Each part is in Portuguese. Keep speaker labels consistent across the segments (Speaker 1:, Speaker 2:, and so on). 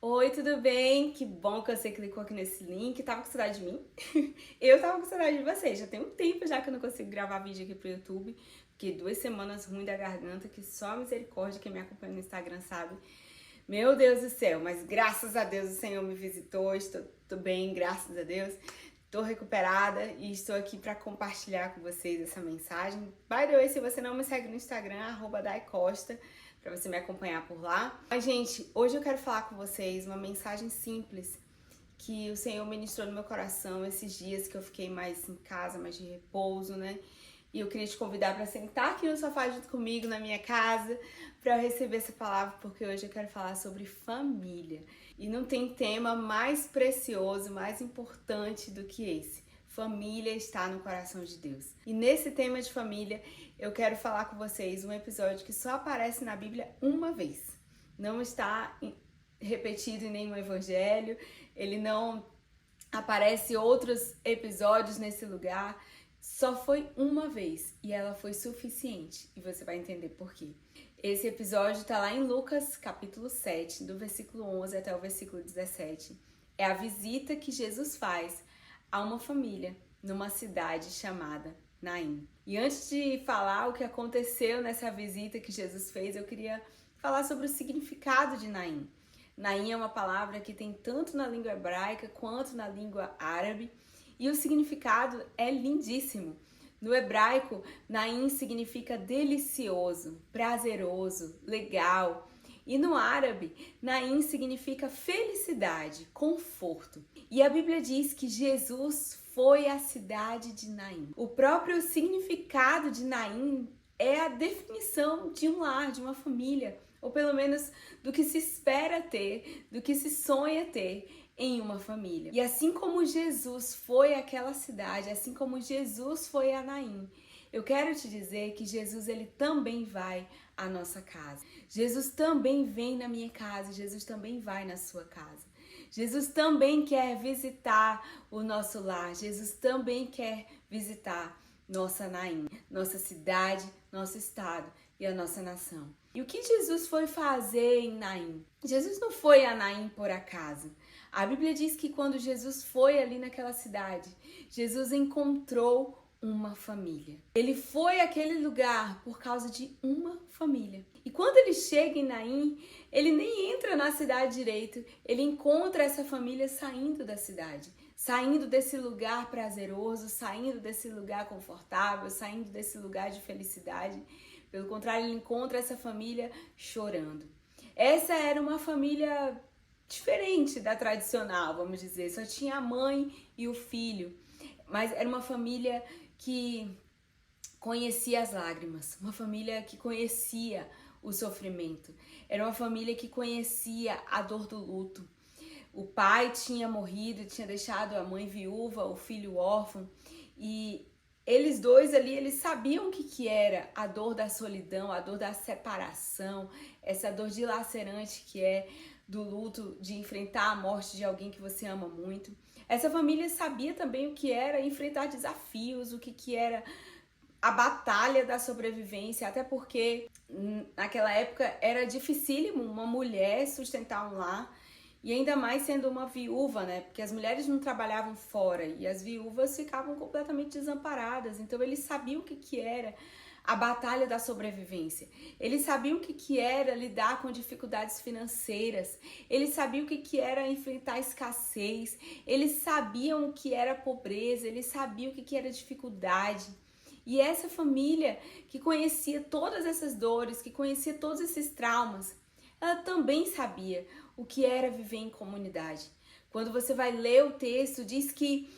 Speaker 1: Oi, tudo bem? Que bom que você clicou aqui nesse link. Tava com saudade de mim? Eu tava com saudade de você. Já tem um tempo já que eu não consigo gravar vídeo aqui pro YouTube, porque 2 semanas ruim da garganta, que só a misericórdia quem me acompanha no Instagram sabe. Meu Deus do céu, mas graças a Deus o Senhor me visitou, estou bem, graças a Deus. Estou recuperada e estou aqui para compartilhar com vocês essa mensagem. By the way, se você não me segue no Instagram, @daicosta, para você me acompanhar por lá. Mas, gente, hoje eu quero falar com vocês uma mensagem simples que o Senhor ministrou no meu coração esses dias que eu fiquei mais em casa, mais de repouso, né? E eu queria te convidar para sentar aqui no sofá junto comigo na minha casa para eu receber essa palavra, porque hoje eu quero falar sobre família. E não tem tema mais precioso, mais importante do que esse. Família está no coração de Deus. E nesse tema de família, eu quero falar com vocês um episódio que só aparece na Bíblia uma vez. Não está repetido em nenhum evangelho, ele não aparece outros episódios nesse lugar. Só foi uma vez e ela foi suficiente. E você vai entender por quê. Esse episódio está lá em Lucas, capítulo 7, do versículo 11 até o versículo 17. É a visita que Jesus faz a uma família numa cidade chamada Naim. E antes de falar o que aconteceu nessa visita que Jesus fez, eu queria falar sobre o significado de Naim. Naim é uma palavra que tem tanto na língua hebraica quanto na língua árabe. E o significado é lindíssimo. No hebraico, Naim significa delicioso, prazeroso, legal. E no árabe, Naim significa felicidade, conforto. E a Bíblia diz que Jesus foi à cidade de Naim. O próprio significado de Naim é a definição de um lar, de uma família, ou pelo menos do que se espera ter, do que se sonha ter em uma família. E assim como Jesus foi àquela cidade, assim como Jesus foi a Naim, eu quero te dizer que Jesus ele também vai à nossa casa. Jesus também vem na minha casa, Jesus também vai na sua casa. Jesus também quer visitar o nosso lar, Jesus também quer visitar nossa Naim, nossa cidade, nosso estado e a nossa nação. E o que Jesus foi fazer em Naim? Jesus não foi a Naim por acaso. A Bíblia diz que quando Jesus foi ali naquela cidade, Jesus encontrou uma família. Ele foi àquele lugar por causa de uma família. E quando ele chega em Naim, ele nem entra na cidade direito, ele encontra essa família saindo da cidade, saindo desse lugar prazeroso, saindo desse lugar confortável, saindo desse lugar de felicidade. Pelo contrário, ele encontra essa família chorando. Essa era uma família diferente da tradicional, vamos dizer. Só tinha a mãe e o filho. Mas era uma família que conhecia as lágrimas, uma família que conhecia o sofrimento. Era uma família que conhecia a dor do luto. O pai tinha morrido, tinha deixado a mãe viúva, o filho órfão, e eles dois ali, eles sabiam o que era a dor da solidão, a dor da separação, essa dor dilacerante que é do luto, de enfrentar a morte de alguém que você ama muito. Essa família sabia também o que era enfrentar desafios, o que era a batalha da sobrevivência, até porque naquela época era dificílimo uma mulher sustentar um lar, e ainda mais sendo uma viúva, né? Porque as mulheres não trabalhavam fora e as viúvas ficavam completamente desamparadas. Então eles sabiam o que era a batalha da sobrevivência. Eles sabiam o que era lidar com dificuldades financeiras. Eles sabiam o que era enfrentar a escassez. Eles sabiam o que era pobreza. Eles sabiam o que era dificuldade. E essa família que conhecia todas essas dores, que conhecia todos esses traumas, ela também sabia o que era viver em comunidade. Quando você vai ler o texto, diz que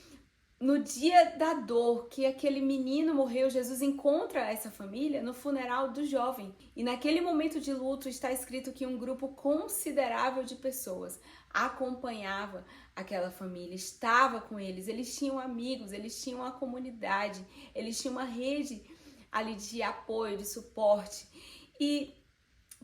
Speaker 1: no dia da dor que aquele menino morreu, Jesus encontra essa família no funeral do jovem. E naquele momento de luto está escrito que um grupo considerável de pessoas acompanhava aquela família, estava com eles tinham amigos, eles tinham uma comunidade, eles tinham uma rede ali de apoio, de suporte. E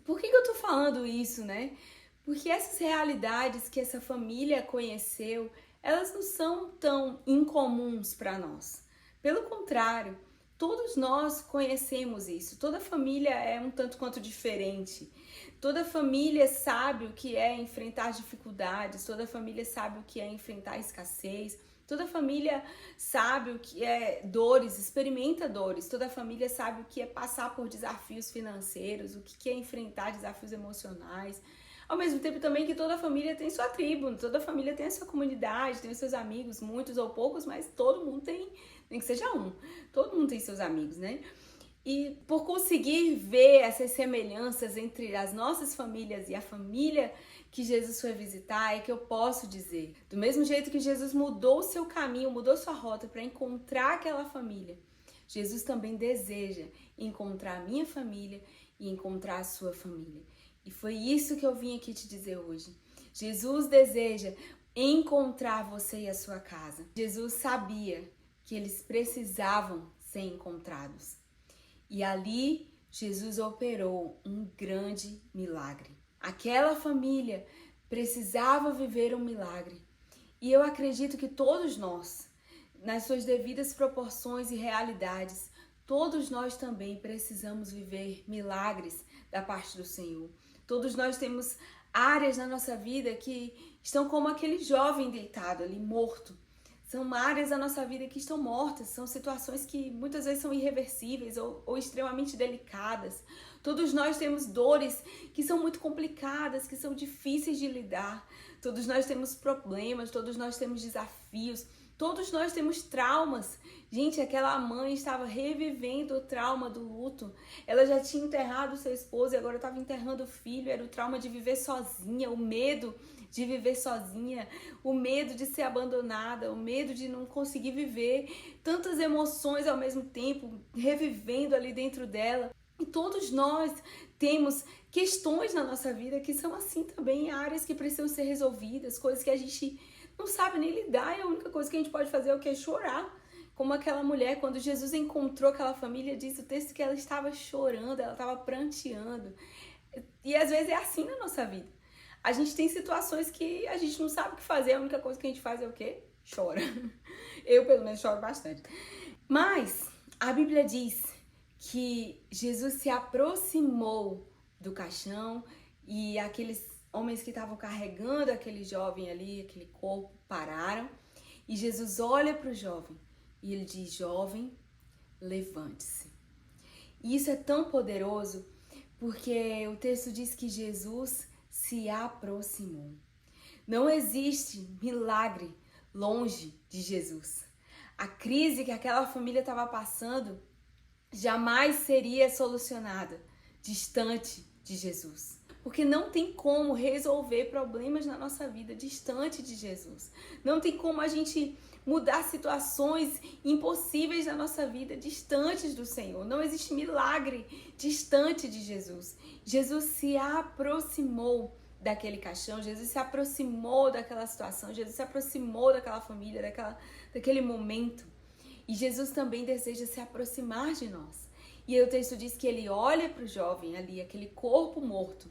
Speaker 1: por que eu tô falando isso, né? Porque essas realidades que essa família conheceu, elas não são tão incomuns para nós. Pelo contrário, todos nós conhecemos isso. Toda família é um tanto quanto diferente. Toda família sabe o que é enfrentar dificuldades, toda família sabe o que é enfrentar escassez, toda família sabe o que é dores, experimenta dores, toda família sabe o que é passar por desafios financeiros, o que é enfrentar desafios emocionais. Ao mesmo tempo também que toda família tem sua tribo, toda família tem a sua comunidade, tem os seus amigos, muitos ou poucos, mas todo mundo tem, nem que seja um, todo mundo tem seus amigos, né? E por conseguir ver essas semelhanças entre as nossas famílias e a família que Jesus foi visitar, é que eu posso dizer, do mesmo jeito que Jesus mudou o seu caminho, mudou sua rota para encontrar aquela família, Jesus também deseja encontrar a minha família e encontrar a sua família. E foi isso que eu vim aqui te dizer hoje. Jesus deseja encontrar você e a sua casa. Jesus sabia que eles precisavam ser encontrados. E ali, Jesus operou um grande milagre. Aquela família precisava viver um milagre. E eu acredito que todos nós, nas suas devidas proporções e realidades, todos nós também precisamos viver milagres da parte do Senhor. Todos nós temos áreas na nossa vida que estão como aquele jovem deitado ali, morto. São áreas da nossa vida que estão mortas, são situações que muitas vezes são irreversíveis ou extremamente delicadas. Todos nós temos dores que são muito complicadas, que são difíceis de lidar. Todos nós temos problemas, todos nós temos desafios, todos nós temos traumas. Gente, aquela mãe estava revivendo o trauma do luto. Ela já tinha enterrado seu esposo e agora estava enterrando o filho. Era o trauma de viver sozinha, o medo de viver sozinha, o medo de ser abandonada, o medo de não conseguir viver, tantas emoções ao mesmo tempo, revivendo ali dentro dela. E todos nós temos questões na nossa vida que são assim também, áreas que precisam ser resolvidas, coisas que a gente não sabe nem lidar, e a única coisa que a gente pode fazer é o que? Chorar. Como aquela mulher, quando Jesus encontrou aquela família, diz o texto que ela estava chorando, ela estava pranteando. E às vezes é assim na nossa vida. A gente tem situações que a gente não sabe o que fazer, a única coisa que a gente faz é o quê? Chora. Eu, pelo menos, choro bastante. Mas a Bíblia diz que Jesus se aproximou do caixão e aqueles homens que estavam carregando aquele jovem ali, aquele corpo, pararam. E Jesus olha para o jovem e ele diz: jovem, levante-se. E isso é tão poderoso porque o texto diz que Jesus se aproximou. Não existe milagre longe de Jesus. A crise que aquela família estava passando jamais seria solucionada distante de Jesus. Porque não tem como resolver problemas na nossa vida distante de Jesus. Não tem como a gente mudar situações impossíveis na nossa vida distantes do Senhor. Não existe milagre distante de Jesus. Jesus se aproximou daquele caixão, Jesus se aproximou daquela situação, Jesus se aproximou daquela família, daquele momento. E Jesus também deseja se aproximar de nós. E aí o texto diz que ele olha para o jovem ali, aquele corpo morto,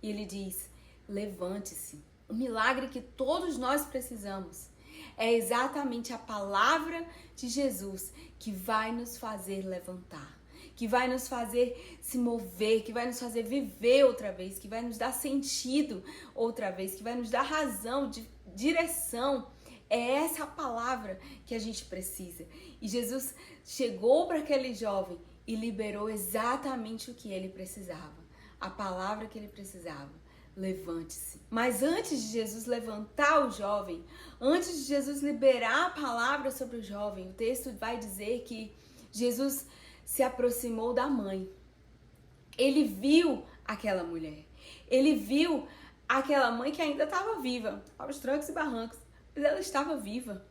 Speaker 1: e ele diz: levante-se. O milagre que todos nós precisamos é exatamente a palavra de Jesus que vai nos fazer levantar, que vai nos fazer se mover, que vai nos fazer viver outra vez, que vai nos dar sentido outra vez, que vai nos dar razão, direção. É essa a palavra que a gente precisa. E Jesus chegou para aquele jovem e liberou exatamente o que ele precisava. A palavra que ele precisava: levante-se. Mas antes de Jesus levantar o jovem, antes de Jesus liberar a palavra sobre o jovem, o texto vai dizer que Jesus se aproximou da mãe. Ele viu aquela mulher. Ele viu aquela mãe que ainda estava viva, aos trancos e barrancos, mas ela estava viva.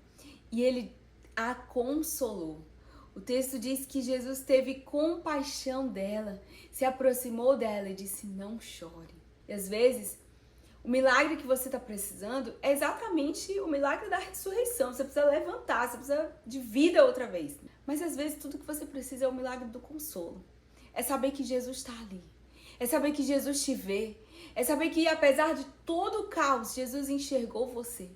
Speaker 1: E ele a consolou. O texto diz que Jesus teve compaixão dela, se aproximou dela e disse: não chore. E às vezes, o milagre que você está precisando é exatamente o milagre da ressurreição. Você precisa levantar, você precisa de vida outra vez. Mas às vezes tudo que você precisa é o milagre do consolo. É saber que Jesus está ali. É saber que Jesus te vê. É saber que apesar de todo o caos, Jesus enxergou você.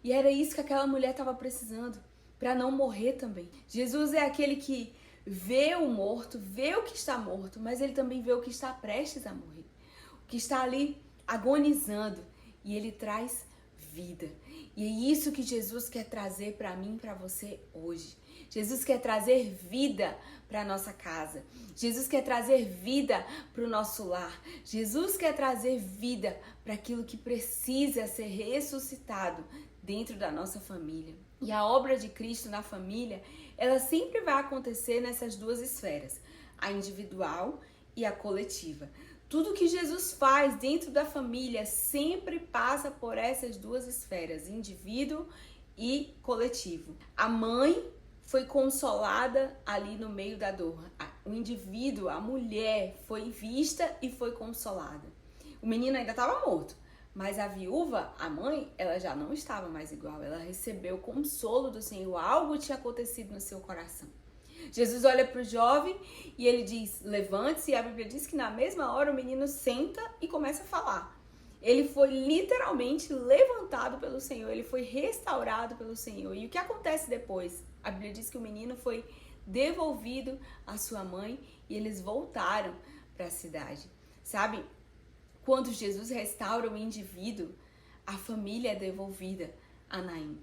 Speaker 1: E era isso que aquela mulher estava precisando, para não morrer também. Jesus é aquele que vê o morto, vê o que está morto, mas ele também vê o que está prestes a morrer. que está ali agonizando, e ele traz vida. E é isso que Jesus quer trazer para mim e para você hoje. Jesus quer trazer vida para a nossa casa. Jesus quer trazer vida para o nosso lar. Jesus quer trazer vida para aquilo que precisa ser ressuscitado dentro da nossa família. E a obra de Cristo na família, ela sempre vai acontecer nessas duas esferas, a individual e a coletiva. Tudo que Jesus faz dentro da família sempre passa por essas duas esferas, indivíduo e coletivo. A mãe foi consolada ali no meio da dor. O indivíduo, a mulher, foi vista e foi consolada. O menino ainda estava morto, mas a viúva, a mãe, ela já não estava mais igual. Ela recebeu o consolo do Senhor. Algo tinha acontecido no seu coração. Jesus olha para o jovem e ele diz, levante-se, e a Bíblia diz que na mesma hora o menino senta e começa a falar. Ele foi literalmente levantado pelo Senhor, ele foi restaurado pelo Senhor. E o que acontece depois? A Bíblia diz que o menino foi devolvido à sua mãe e eles voltaram para a cidade. Sabe, quando Jesus restaura o indivíduo, a família é devolvida a Naim.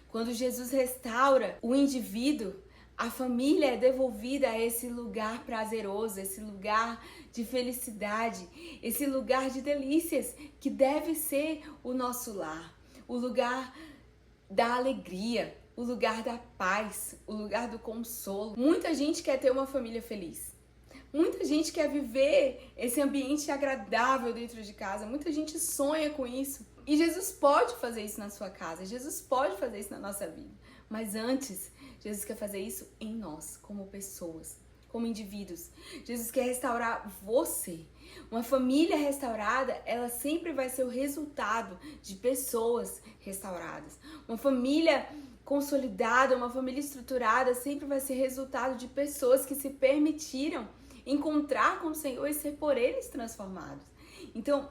Speaker 1: Quando Jesus restaura o indivíduo, a família é devolvida a esse lugar prazeroso, esse lugar de felicidade, esse lugar de delícias que deve ser o nosso lar, o lugar da alegria, o lugar da paz, o lugar do consolo. Muita gente quer ter uma família feliz. Muita gente quer viver esse ambiente agradável dentro de casa. Muita gente sonha com isso. E Jesus pode fazer isso na sua casa. Jesus pode fazer isso na nossa vida. Mas antes, Jesus quer fazer isso em nós, como pessoas, como indivíduos. Jesus quer restaurar você. Uma família restaurada, ela sempre vai ser o resultado de pessoas restauradas. Uma família consolidada, uma família estruturada, sempre vai ser resultado de pessoas que se permitiram encontrar com o Senhor e ser por eles transformados. Então,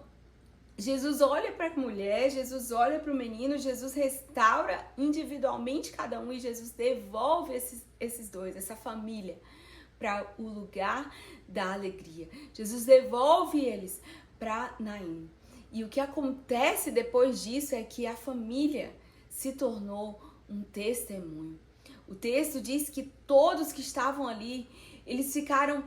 Speaker 1: Jesus olha para a mulher, Jesus olha para o menino, Jesus restaura individualmente cada um e Jesus devolve esses dois, essa família, para o lugar da alegria. Jesus devolve eles para Naim. E o que acontece depois disso é que a família se tornou um testemunho. O texto diz que todos que estavam ali, eles ficaram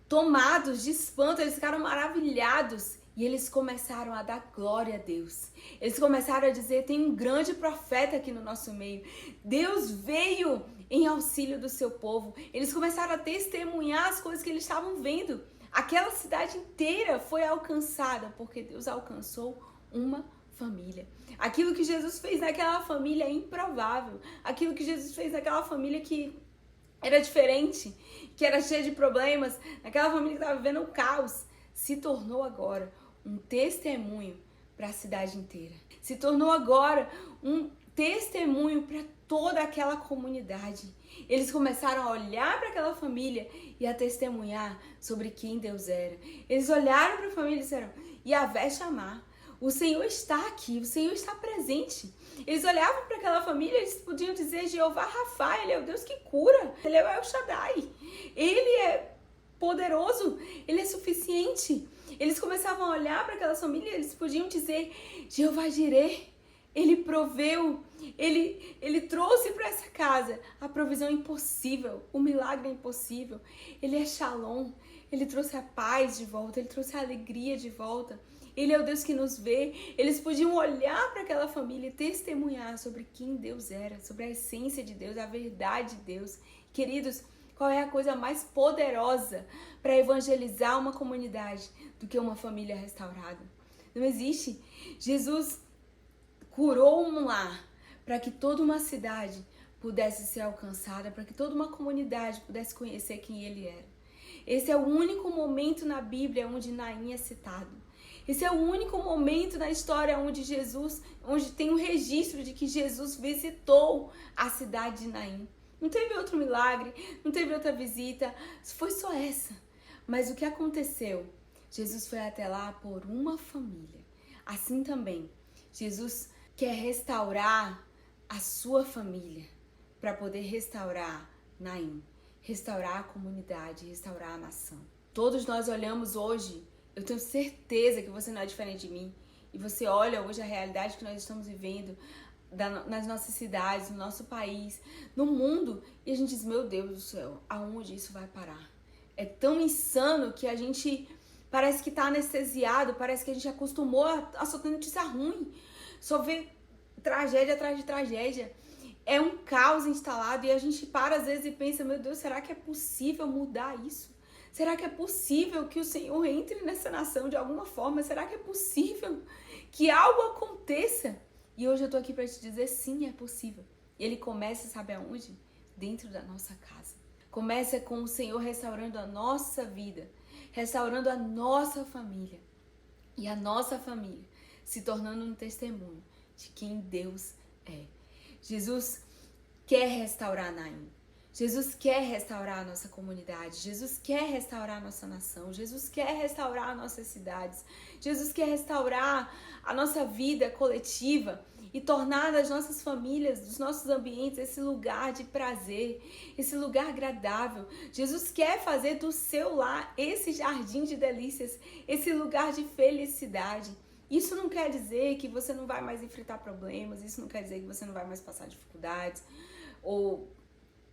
Speaker 1: tomados de espanto, eles ficaram maravilhados. E eles começaram a dar glória a Deus. Eles começaram a dizer, tem um grande profeta aqui no nosso meio. Deus veio em auxílio do seu povo. Eles começaram a testemunhar as coisas que eles estavam vendo. Aquela cidade inteira foi alcançada, porque Deus alcançou uma família. Aquilo que Jesus fez naquela família é improvável. Aquilo que Jesus fez naquela família que era diferente, que era cheia de problemas, naquela família que estava vivendo um caos, se tornou agora um testemunho para a cidade inteira. Se tornou agora um testemunho para toda aquela comunidade. Eles começaram a olhar para aquela família e a testemunhar sobre quem Deus era. Eles olharam para a família e disseram, Yahvé chamar. O Senhor está aqui, o Senhor está presente. Eles olhavam para aquela família e eles podiam dizer, Jeová Rafa, Ele é o Deus que cura. Ele é o El Shaddai. Ele é poderoso, Ele é suficiente. Eles começavam a olhar para aquela família e eles podiam dizer, Jeová Jireh, Ele proveu, Ele trouxe para essa casa a provisão impossível, o milagre impossível. Ele é Shalom, Ele trouxe a paz de volta, Ele trouxe a alegria de volta. Ele é o Deus que nos vê. Eles podiam olhar para aquela família e testemunhar sobre quem Deus era, sobre a essência de Deus, a verdade de Deus. Queridos, qual é a coisa mais poderosa para evangelizar uma comunidade do que uma família restaurada? Não existe. Jesus curou um lar para que toda uma cidade pudesse ser alcançada, para que toda uma comunidade pudesse conhecer quem Ele era. Esse é o único momento na Bíblia onde Naim é citado. Esse é o único momento na história onde tem um registro de que Jesus visitou a cidade de Naim. Não teve outro milagre, não teve outra visita, foi só essa. Mas o que aconteceu? Jesus foi até lá por uma família. Assim também, Jesus quer restaurar a sua família para poder restaurar Naim, restaurar a comunidade, restaurar a nação. Todos nós olhamos hoje Eu tenho certeza que você não é diferente de mim. E você olha hoje a realidade que nós estamos vivendo nas nossas cidades, no nosso país, no mundo, e a gente diz, meu Deus do céu, aonde isso vai parar? É tão insano que a gente parece que tá anestesiado, parece que a gente acostumou a só ter notícia ruim, só ver tragédia atrás de tragédia. É um caos instalado e a gente para às vezes e pensa, meu Deus, será que é possível mudar isso? Será que é possível que o Senhor entre nessa nação de alguma forma? Será que é possível que algo aconteça? E hoje eu tô aqui para te dizer, sim, é possível. E ele começa, sabe aonde? Dentro da nossa casa. Começa com o Senhor restaurando a nossa vida, restaurando a nossa família. E a nossa família se tornando um testemunho de quem Deus é. Jesus quer restaurar Naim. Jesus quer restaurar a nossa comunidade. Jesus quer restaurar a nossa nação. Jesus quer restaurar nossas cidades. Jesus quer restaurar a nossa vida coletiva e tornar das nossas famílias, dos nossos ambientes, esse lugar de prazer, esse lugar agradável. Jesus quer fazer do seu lar esse jardim de delícias, esse lugar de felicidade. Isso não quer dizer que você não vai mais enfrentar problemas, isso não quer dizer que você não vai mais passar dificuldades ou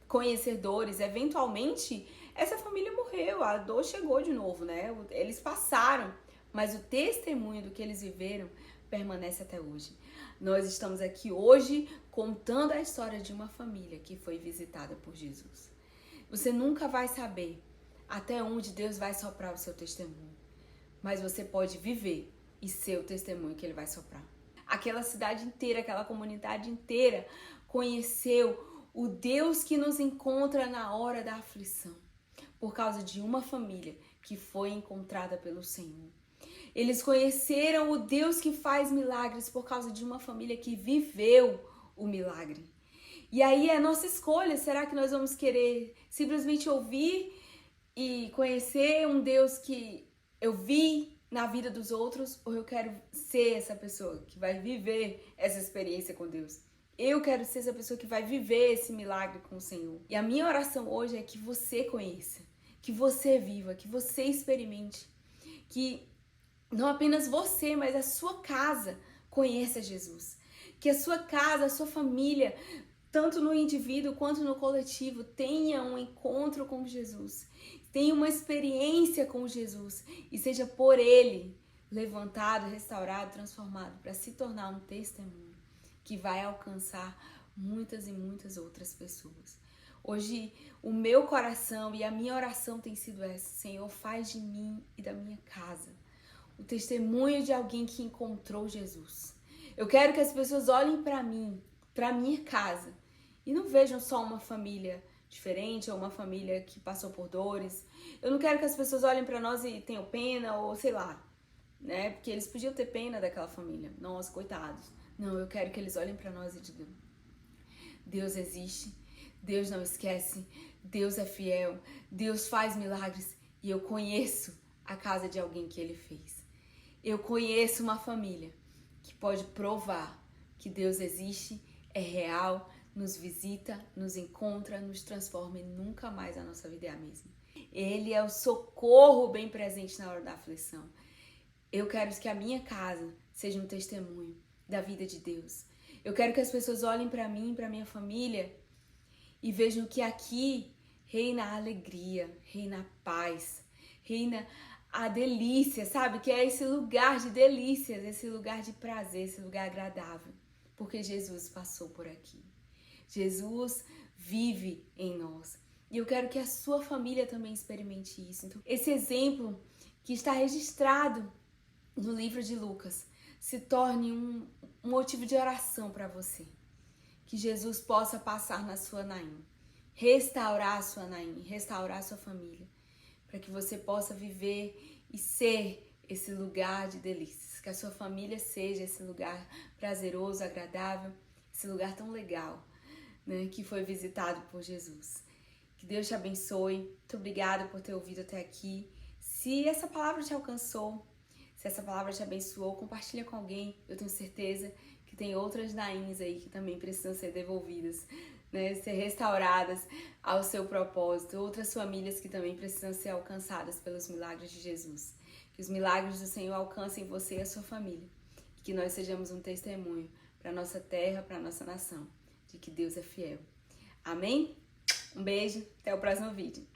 Speaker 1: conhecer dores. Eventualmente, essa família morreu, a dor chegou de novo, né? Eles passaram, mas o testemunho do que eles viveram permanece até hoje. Nós estamos aqui hoje contando a história de uma família que foi visitada por Jesus. Você nunca vai saber até onde Deus vai soprar o seu testemunho, mas você pode viver e ser o testemunho que ele vai soprar. Aquela cidade inteira, aquela comunidade inteira conheceu o Deus que nos encontra na hora da aflição, por causa de uma família que foi encontrada pelo Senhor. Eles conheceram o Deus que faz milagres por causa de uma família que viveu o milagre. E aí é nossa escolha, será que nós vamos querer simplesmente ouvir e conhecer um Deus que eu vi na vida dos outros, ou eu quero ser essa pessoa que vai viver essa experiência com Deus? Eu quero ser essa pessoa que vai viver esse milagre com o Senhor. E a minha oração hoje é que você conheça, que você viva, que você experimente, que não apenas você, mas a sua casa conheça Jesus. Que a sua casa, a sua família, tanto no indivíduo quanto no coletivo, tenha um encontro com Jesus. Tenha uma experiência com Jesus e seja por Ele levantado, restaurado, transformado para se tornar um testemunho que vai alcançar muitas e muitas outras pessoas. Hoje, o meu coração e a minha oração tem sido essa: Senhor, faz de mim e da minha casa o testemunho de alguém que encontrou Jesus. Eu quero que as pessoas olhem para mim, para minha casa, e não vejam só uma família diferente ou uma família que passou por dores. Eu não quero que as pessoas olhem para nós e tenham pena ou sei lá, né? Porque eles podiam ter pena daquela família. Nossa, coitados. Não, eu quero que eles olhem para nós e digam: Deus existe, Deus não esquece, Deus é fiel, Deus faz milagres e eu conheço a casa de alguém que Ele fez. Eu conheço uma família que pode provar que Deus existe, é real, nos visita, nos encontra, nos transforma e nunca mais a nossa vida é a mesma. Ele é o socorro bem presente na hora da aflição. Eu quero que a minha casa seja um testemunho da vida de Deus. Eu quero que as pessoas olhem para mim, para minha família e vejam que aqui reina a alegria, reina a paz, reina a delícia, sabe? Que é esse lugar de delícias, esse lugar de prazer, esse lugar agradável. Porque Jesus passou por aqui. Jesus vive em nós. E eu quero que a sua família também experimente isso. Então, esse exemplo que está registrado no livro de Lucas se torne um motivo de oração para você. Que Jesus possa passar na sua Naim, restaurar a sua Naim, restaurar a sua família, para que você possa viver e ser esse lugar de delícias, que a sua família seja esse lugar prazeroso, agradável, esse lugar tão legal, né, que foi visitado por Jesus. Que Deus te abençoe. Muito obrigada por ter ouvido até aqui. Se essa palavra te alcançou, se essa palavra te abençoou, compartilha com alguém. Eu tenho certeza que tem outras Naíns aí que também precisam ser devolvidas, né, ser restauradas ao seu propósito. Outras famílias que também precisam ser alcançadas pelos milagres de Jesus. Que os milagres do Senhor alcancem você e a sua família. E que nós sejamos um testemunho para a nossa terra, para a nossa nação, de que Deus é fiel. Amém? Um beijo, até o próximo vídeo.